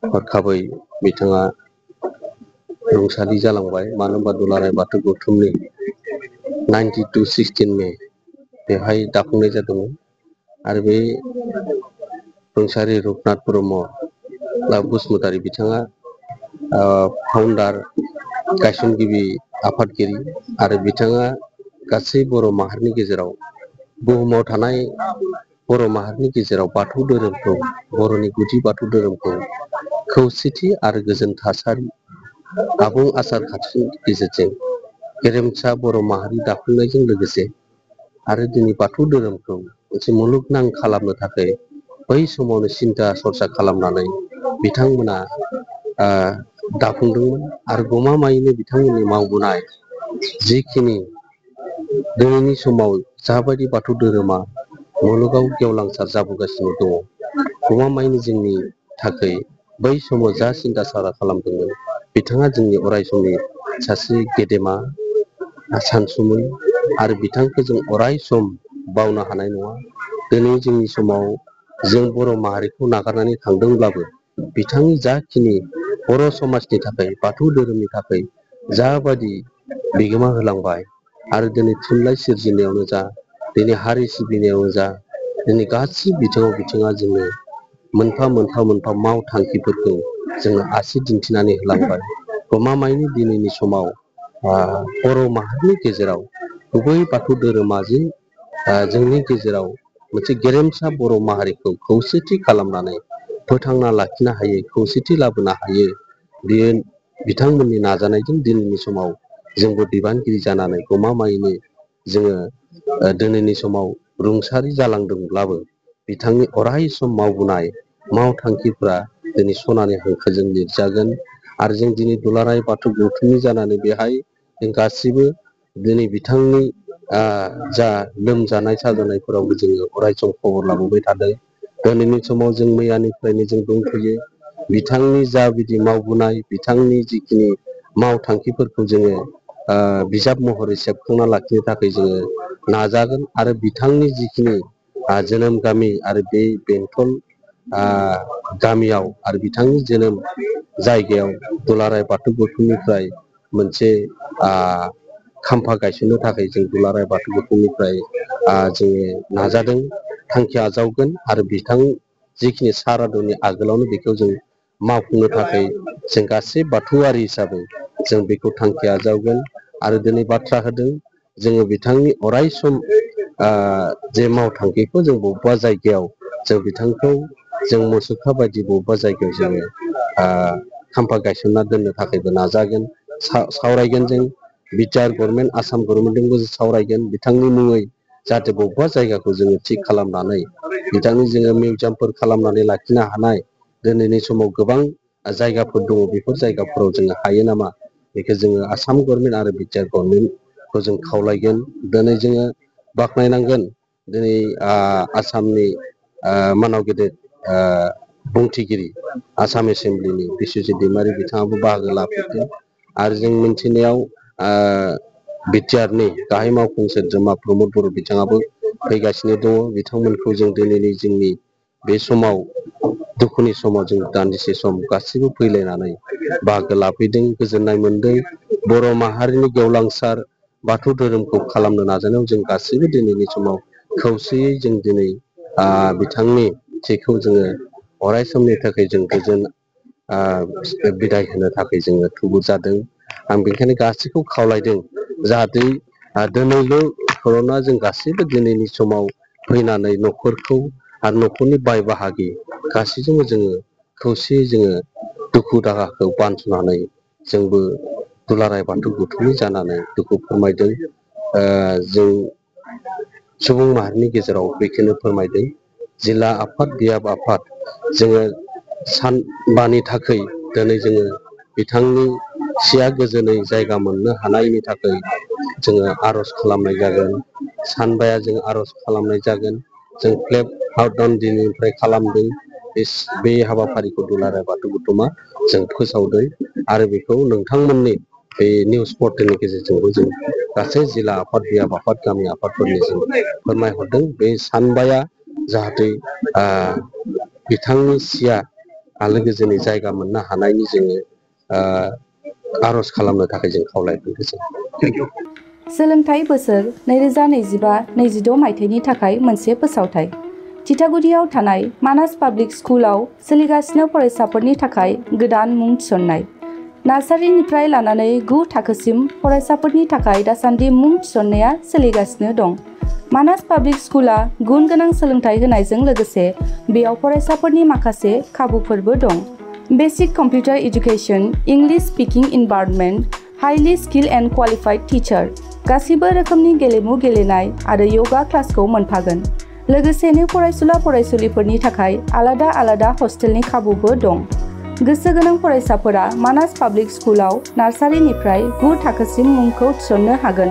हरखाबै बिथाङा रुंसारि जालांबाय। मानो होनबा दुलाराय बाथौ गौथुमनि 92/16 मे बेवहाय दाफुंनाय जादोंमोन आरो बे रुंसारि रुपनाथ ब्रह्म बसुमतारी बिथाङा फाउन्डार गायसनगिरि आफादगिरि आरो बिथाङा गासै बर' माहारिनि गेजेराव बुहुमाव थानाय बर' माहारिनि गेजेराव बाथौ धोरोमखौ बर'नि गुदि बाथौ धोरोमखौ खौसेथि आरो गोजोन थासारि आबुं आसार खान्थिनि गेजेरजों गेरेमसा बर' माहारि दाफुंनायजों लोगोसे आरो दिनै बाथौ धोरोमखौ मोनसे मुलुगनां खालामनो थाखाय बै समावनो सिन्था सरसा खालामनानै बिथांमोना दाफुंदोंमोन आरो गमामायैनो बिथांमोननि मावबोनाय जिखिनि दिनैनि समाव जाबायदि बाथौ धोरोमा मुलुगाव गेवलांसार जाबोगासिनो दङ गमामायैनो जोंनि थाखाय बै समाव जा सिन्था सारा खालामदोंमोन बिथाङा जोंनि अराय समनि सासे गेदेमा सानसुमै आरो बिथांखौ जों अराय सम बावनो हानाय नङा। दिनै जोंनि समाव जों बर' माहारिखौ नागारनानै थांदोंब्लाबो बिथांनि जाखिनि बर' समाजनि थाखाय बाथौ धोरोमनि थाखाय जाबादि बिहोमा होलांबाय आरो दिनै थुनलाइ सोरजिनायावनो जा दिनै हारि सिबिनायावनो जा दिनै गासै बिथिङा जोंनो मोनफा मोनफा मावथांखिफोरखौ जोङो आसि दिन्थिनानै होलांबाय। गमामायैनो दिनैनि समाव बर' माहारिनि गेजेराव गुबै बाथौ धोरोमा जे जोंनि गेजेराव मोनसे गेरेमसा बर' माहारिखौ खौसेथि खालामनानै फोथांना लाखिनो हायो, खौसेथि लाबोनो हायो। बेयो बिथांमोननि नाजानायजों दिनैनि समाव जोंबो बिबानगिरि जानानै गमामायैनो जोङो दिनैनि समाव रुंसारि जालांदोंब्लाबो बिथांनि अराय सम मावबोनाय मावथांखिफ्रा दिनै सनानि हांखोजों लिरजागोन आरो जों दिनै दुलाराय बाथौ गौथुमनि जानानै बेहाय जों गासिबो दिनै बिथांनि जा लोमजानाय साजानायफोरावबो जोङो अराय सम खबर लाबोबाय थादों। दिनैनि समाव जों मैयानिफ्रायनो जों दंथ'यो। बिथांनि जा बिदि मावबोनाय बिथांनि जिखिनि मावथांखिफोरखौ जोङो बिजाब महरै सेबखांना लाखिनो थाखाय जोङो नाजागोन आरो बिथांनि जिखिनि जोनोम गामि आरो बे बेंटल गामियाव आरो बिथांनि जोनोम जायगायाव दुलाराय बाथौ गौथुमनिफ्राय मोनसे खाम्फा गायसननो थाखाय जों दुलाराय बाथौ गौथुमनिफ्राय जोङो नाजादों, थांखि आजावगोन आरो बिथां जिखिनि सारादुनि आगोलावनो बेखौ जों मावफुंनो थाखाय जों गासै बाथौआरि हिसाबै जों बेखौ थांखि आजावगोन आरो दिनै बाथ्रा होदों जोङो बिथांनि अराय सम जे मावथांखिखौ जों बबेबा जायगायाव जों बिथांखौ जों मुसुखा बायदि बबेबा जायगायाव जोङो खाम्फा गायसनना दोननो थाखायबो नाजागोन, सावरायगोन जों बिटिआर गभर्नमेन्ट आसाम गभर्नमेन्टजोंबो सावरायगोन बिथांनि मुङै जाहाथे बबेबा जायगाखौ जोङो थिग खालामनानै बिथांनि जोङो मिउजियामफोर खालामनानै लाखिनो हानाय दिनैनि समाव गोबां जायगाफोर दङ बेफोर जायगाफोराव जोङो हायो नामा बेखौ जोङो आसाम गभर्नमेन्ट आरो बिटिआर गभर्नमेन्टखौ जों खावलायगोन। दिनै जोङो बाख्नायनांगोन दिनै आसामनि मानाव गेदेर बुंथिगिरि आसाम एसेम्ब्लिनि बिस्वजित दैमारि बिथाङाबो बाहागो लाफैदों आरो जों मिन्थिनायाव बिटिआरनि गाहाय मावफुं सोद्रोमा प्रमद बर' बिथाङाबो फैगासिनो दङ। बिथांमोनखौ जों दिनैनि जोंनि बे समाव दुखुनि समाव जों दान्दिसे सम गासैबो फैलायनानै बाहागो लाफैदों, गोजोननाय मोनदों। बर' माहारिनि गेवलांसार बाथौ धोरोमखौ खालामनो नाजानायाव जों गासैबो दिनैनि समाव खौसेयै जों दिनै बिथांनि थैखौ जोङो अराय समनि थाखाय जों गोजोन बिदाय होनो थाखाय जोङो थुबुर जादों। आं बेनिखायनो गासैखौ खावलायदों जाहाथे दिनैल' कर'ना जों गासैबो दिनैनि समाव फैनानै न'खरखौ आरो न'खरनि बाय बाहागि गासैजोंबो जोङो खौसेयै जोङो दुखु दाहाखौ बानस'नानै जोंबो दुलाराय बाथौ गौथुमनि जानानै दुखु फोरमायदों। जों सुबुं माहारिनि गेजेराव बेखौनो फोरमायदों जिल्ला आफाद बियाब आफाद जोङो सानबानि थाखाय दिनै जोङो बिथांनि सिया गोजोनै जायगा मोननो हानायनि थाखाय जोङो आर'ज खालामनाय जागोन। सानबाया जों आर'ज खालामनाय जागोन। जों फ्लेग आउट दिनैनिफ्राय खालामदों बे हाबाफारिखौ दुलाराय बाथौ गौथुमा जों फोसावदों आरो बेखौ नोंथांमोननि बे निउस पर्टेलनि गेजेरजोंबो जों गासै जिल्ला आफाद बियाब आफाद गामि आफादफोरनिसिम फोरमायहरदों। बे सानबाया जाहाथे बिथांनि सिया आलो गोजोनै जायगा मोननो हानायनि जोङो आर'ज खालामनो थाखाय जों खावलायहरदों। सोलोंथाइ बोसोर 2025-26 मायथाइनि थाखाय मोनसे फोसावथाय। थिथागुरियाव थानाय मानास पाब्लिक स्कुलाव सोलिगासिनो फरायसाफोरनि थाखाय गोदान मुं थिसननाय। नार्सारिनिफ्राय लानानै 9 थाखोसिम फरायसाफोरनि थाखाय दासान्दि मुं थिसननाया सोलिगासिनो दं। मानास पाब्लिक स्कुला गुन गोनां सोलोंथाइ होनायजों लोगोसे बेयाव फरायसाफोरनि माखासे खाबुफोरबो दं। Basic computer education, English speaking environment, highly skill and qualified teacher, गासिबो रोखोमनि गेलेमु गेलेनाय आरो योगा क्लासखौ मोनफागोन। लोगोसेनो फरायसुला फरायसुलिफोरनि थाखाय आलादा आलादा हस्टेलनि खाबुबो दं। गोसो गोनां फरायसाफोरा मानास पाब्लिक स्कुलाव नार्सारिनिफ्राय 9 थाखोसिम मुंखौ थिसननो हागोन।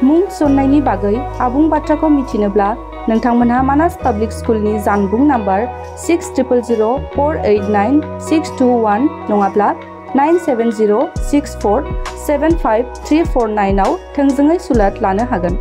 मुं थिसननायनि बागै आबुं बाथ्राखौ मिथिनोब्ला नोंथांमोनहा मानास पाब्लिक स्कुलनि जानबुं नाम्बार 6000489621 नङाब्ला 9706475349 आव थोंजोङै सुलाद लानो हागोन।